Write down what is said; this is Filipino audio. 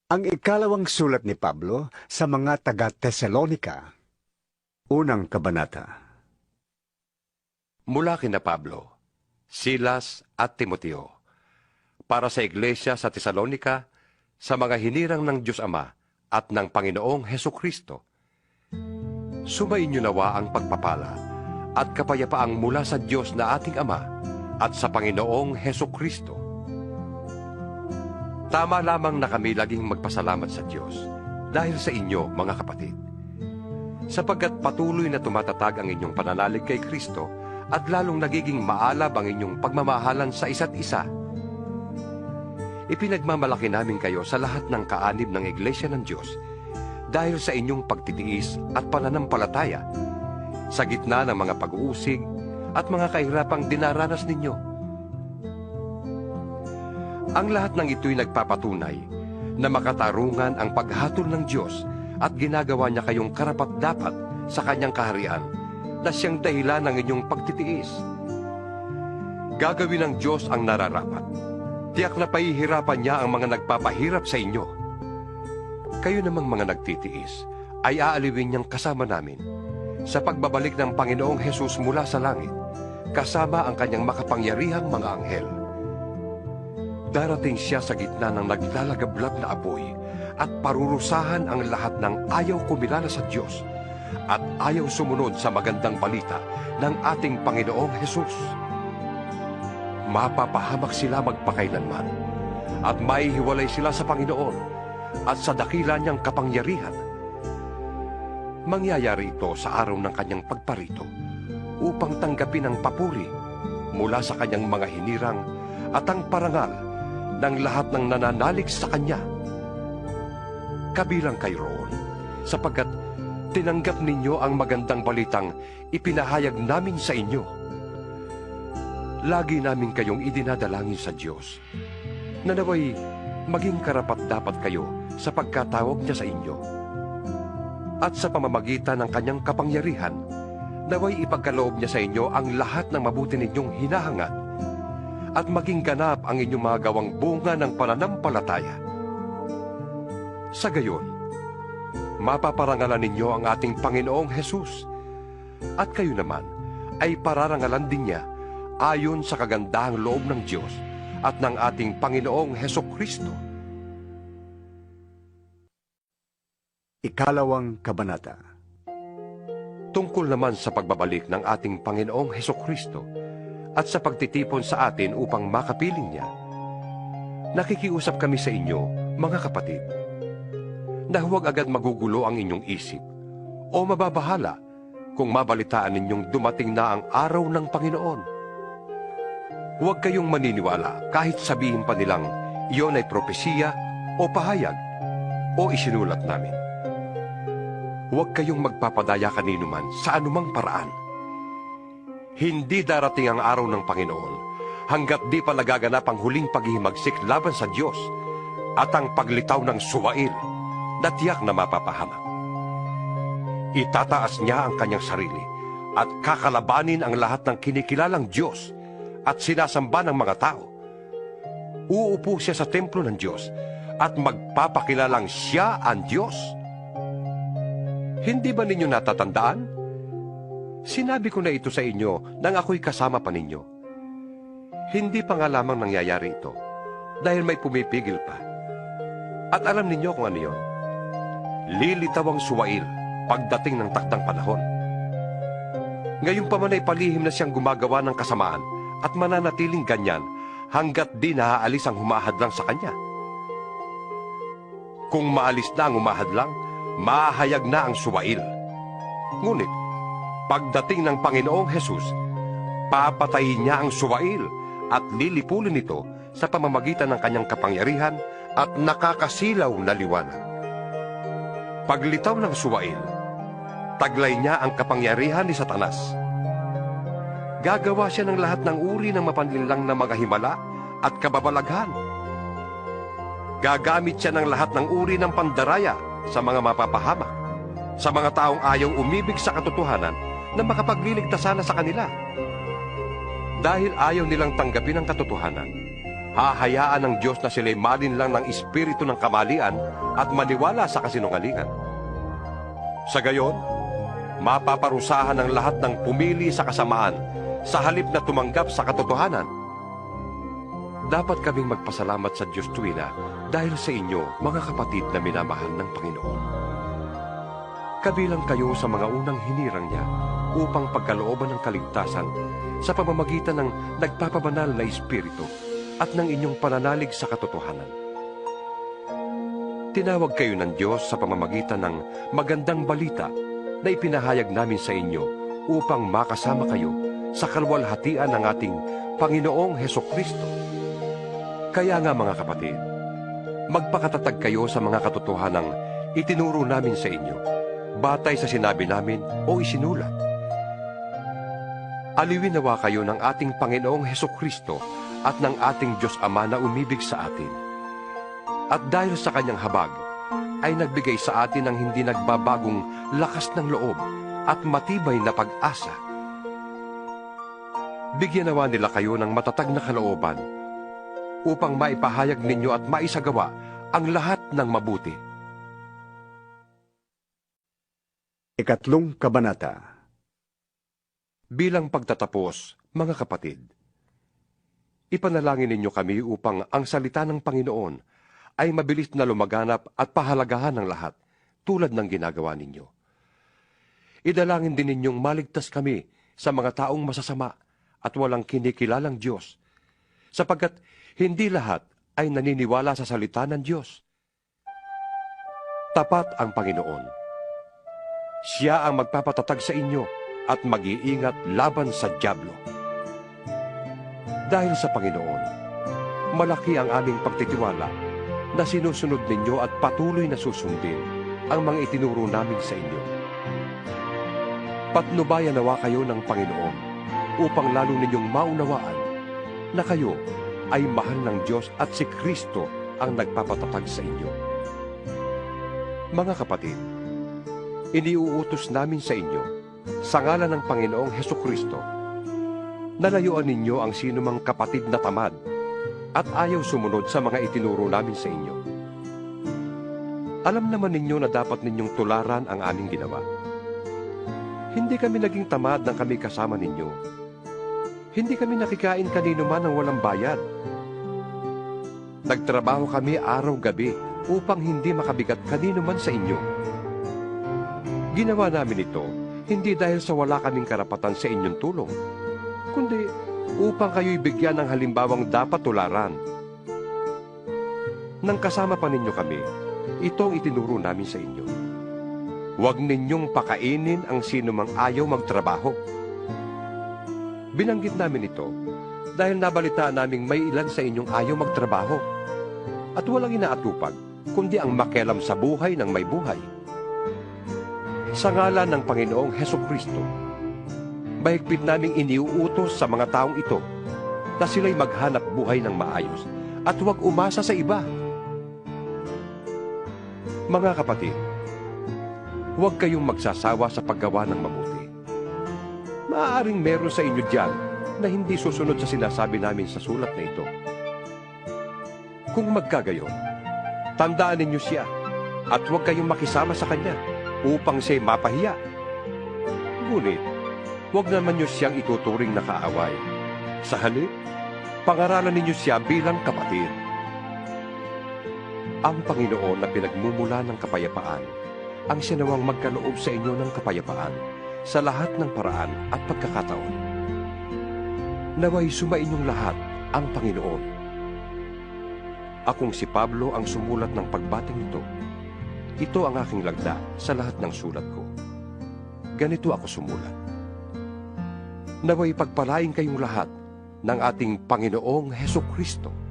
Ang ikalawang sulat ni Pablo sa mga taga-Tesalonika. Unang kabanata. Mula kina Pablo, Silas at Timoteo, para sa iglesia sa Tesalonika, sa mga hinirang ng Diyos Ama at ng Panginoong Hesukristo. Sumainyo nawa ang pagpapala at kapayapaang mula sa Diyos na ating Ama at sa Panginoong Hesukristo. Tama lamang na kami laging magpasalamat sa Diyos dahil sa inyo, mga kapatid, sapagkat patuloy na tumatatag ang inyong pananalig kay Kristo at lalong nagiging maalab ang inyong pagmamahalan sa isa't isa. Ipinagmamalaki namin kayo sa lahat ng kaanib ng Iglesia ng Diyos dahil sa inyong pagtitiis at pananampalataya sa gitna ng mga pag-uusig at mga kahirapang dinaranas ninyo. Ang lahat ng ito'y nagpapatunay na makatarungan ang paghatol ng Diyos at ginagawa niya kayong karapat-dapat sa kanyang kaharian na siyang dahilan ng inyong pagtitiis. Gagawin ng Diyos ang nararapat. Tiyak na pahihirapan niya ang mga nagpapahirap sa inyo. Kayo namang mga nagtitiis ay aaliwin niyang kasama namin sa pagbabalik ng Panginoong Hesus mula sa langit, kasama ang kanyang makapangyarihang mga anghel. Darating siya sa gitna ng naglalagablab na apoy at parurusahan ang lahat ng ayaw kumilala sa Diyos at ayaw sumunod sa magandang balita ng ating Panginoong Hesus. Mapapahamak sila magpakailanman at maihiwalay sila sa Panginoon at sa dakila niyang kapangyarihan. Mangyayari ito sa araw ng kanyang pagparito upang tanggapin ang papuri mula sa kanyang mga hinirang at ang parangal ng lahat ng nananalig sa kanya. Kabilang kayo roon, sapagkat tinanggap ninyo ang magandang balitang ipinahayag namin sa inyo. Lagi namin kayong idinadalangin sa Diyos, na naway maging karapat-dapat kayo sa pagkatawag niya sa inyo. At sa pamamagitan ng kanyang kapangyarihan, naway ipagkaloob niya sa inyo ang lahat ng mabuti ninyong hinahangad at maging ganap ang inyong mga gawang bunga ng pananampalataya. Sa gayon, mapaparangalan ninyo ang ating Panginoong Hesus, at kayo naman ay pararangalan din niya ayon sa kagandahang loob ng Diyos at ng ating Panginoong Hesukristo. Ikalawang kabanata. Tungkol naman sa pagbabalik ng ating Panginoong Hesukristo at sa pagtitipon sa atin upang makapiling niya, nakikiusap kami sa inyo, mga kapatid, na huwag agad magugulo ang inyong isip o mababahala kung mabalitaan ninyong dumating na ang araw ng Panginoon. Huwag kayong maniniwala kahit sabihin pa nilang iyon ay propesiya o pahayag o isinulat namin. Huwag kayong magpapadaya kanino man sa anumang paraan. Hindi darating ang araw ng Panginoon hanggat di pa nagaganap ang huling paghihimagsik laban sa Diyos at ang paglitaw ng suwail na tiyak na mapapahamak. Itataas niya ang kanyang sarili at kakalabanin ang lahat ng kinikilalang Diyos at sinasamba ng mga tao. Uupo siya sa templo ng Diyos at magpapakilalang siya ang Diyos. Hindi ba ninyo natatandaan? Sinabi ko na ito sa inyo nang ako'y kasama pa ninyo. Hindi pa nga lamang nangyayari ito dahil may pumipigil pa. At alam ninyo kung ano yun. Lilitaw ang suwail pagdating ng takdang panahon. Ngayon pa man ay palihim na siyang gumagawa ng kasamaan at mananatiling ganyan hanggat di naaalis ang humahadlang sa kanya. Kung maalis na ang humahadlang, mahayag na ang suwail. Ngunit, pagdating ng Panginoong Hesus, papatayin niya ang suwail at lilipulin ito sa pamamagitan ng kanyang kapangyarihan at nakakasilaw na liwanag. Paglitaw ng suwail, taglay niya ang kapangyarihan ni Satanas. Gagawa siya ng lahat ng uri ng mapanlinlang na mga himala at kababalaghan. Gagamit siya ng lahat ng uri ng pandaraya sa mga mapapahamak, sa mga taong ayaw umibig sa katotohanan na makapagliligtas sana sa kanila. Dahil ayaw nilang tanggapin ang katotohanan, hahayaan ng Diyos na sila'y malinlang ng espiritu ng kamalian at maniwala sa kasinungalingan. Sa gayon, mapaparusahan ng lahat ng pumili sa kasamaan sa halip na tumanggap sa katotohanan. Dapat kaming magpasalamat sa Diyos tuwina dahil sa inyo, mga kapatid na minamahal ng Panginoon. Kabilang kayo sa mga unang hinirang niya upang pagkalooban ng kaligtasan sa pamamagitan ng nagpapabanal na Espiritu at ng inyong pananalig sa katotohanan. Tinawag kayo ng Diyos sa pamamagitan ng magandang balita na ipinahayag namin sa inyo upang makasama kayo sa kalwalhatian ng ating Panginoong Hesukristo. Kaya nga mga kapatid, magpakatatag kayo sa mga katotohanang itinuro namin sa inyo, batay sa sinabi namin o isinulat. Aliwin nawa kayo ng ating Panginoong Hesukristo at ng ating Diyos Ama na umibig sa atin. At dahil sa kanyang habag, ay nagbigay sa atin ng hindi nagbabagong lakas ng loob at matibay na pag-asa. Bigyan nawa nila kayo ng matatag na kalooban upang maipahayag ninyo at maisagawa ang lahat ng mabuti. Ikatlong Kabanata. Bilang pagtatapos, mga kapatid, ipanalangin ninyo kami upang ang salita ng Panginoon ay mabilis na lumaganap at pahalagahan ng lahat, tulad ng ginagawa ninyo. Idalangin din ninyong maligtas kami sa mga taong masasama at walang kinikilalang Diyos, sapagkat hindi lahat ay naniniwala sa salita ng Diyos. Tapat ang Panginoon. Siya ang magpapatatag sa inyo at mag-iingat laban sa dyablo. Dahil sa Panginoon, malaki ang aming pagtitiwala na sinusunod ninyo at patuloy na susundin ang mga itinuro namin sa inyo. Patnubayan nawa kayo ng Panginoon upang lalo ninyong maunawaan na kayo ay mahal ng Diyos at si Kristo ang nagpapatatag sa inyo. Mga kapatid, iniuutos namin sa inyo, sa ngalan ng Panginoong Hesukristo, na layuan ninyo ang sinumang kapatid na tamad at ayaw sumunod sa mga itinuro namin sa inyo. Alam naman ninyo na dapat ninyong tularan ang aming ginawa. Hindi kami naging tamad nang kami kasama ninyo. Hindi kami nakikain kanino man ng walang bayad. Nagtrabaho kami araw-gabi upang hindi makabigat kanino man sa inyo. Ginawa namin ito hindi dahil sa wala kaming karapatan sa inyong tulong, kundi upang kayo'y bigyan ng halimbawang dapat tularan. Nang kasama pa ninyo kami, itong itinuro namin sa inyo. Huwag ninyong pakainin ang sinumang ayaw magtrabaho. Binanggit namin ito dahil nabalitaan naming may ilan sa inyong ayaw magtrabaho at walang inaatupag kundi ang makialam sa buhay ng may buhay. Sa ngalan ng Panginoong Hesukristo, mahigpit naming iniuutos sa mga taong ito na sila'y maghanap buhay ng maayos at huwag umasa sa iba. Mga kapatid, huwag kayong magsasawa sa paggawa ng mabuti. Maaaring meron sa inyo diyan na hindi susunod sa sinasabi namin sa sulat na ito. Kung magkagayon, tandaan ninyo siya at huwag kayong makisama sa kanya upang siya'y mapahiya. Ngunit, huwag naman niyo siyang ituturing na kaaway. Sa halip, pangaralan ninyo siya bilang kapatid. Ang Panginoon na pinagmumula ng kapayapaan, ang sinawang magkaloob sa inyo ng kapayapaan sa lahat ng paraan at pagkakataon. Naway sumainyong lahat ang Panginoon. Akong si Pablo ang sumulat ng pagbating ito. Ito ang aking lagda sa lahat ng sulat ko. Ganito ako sumulat. Naway pagpalain kayong lahat ng ating Panginoong Hesukristo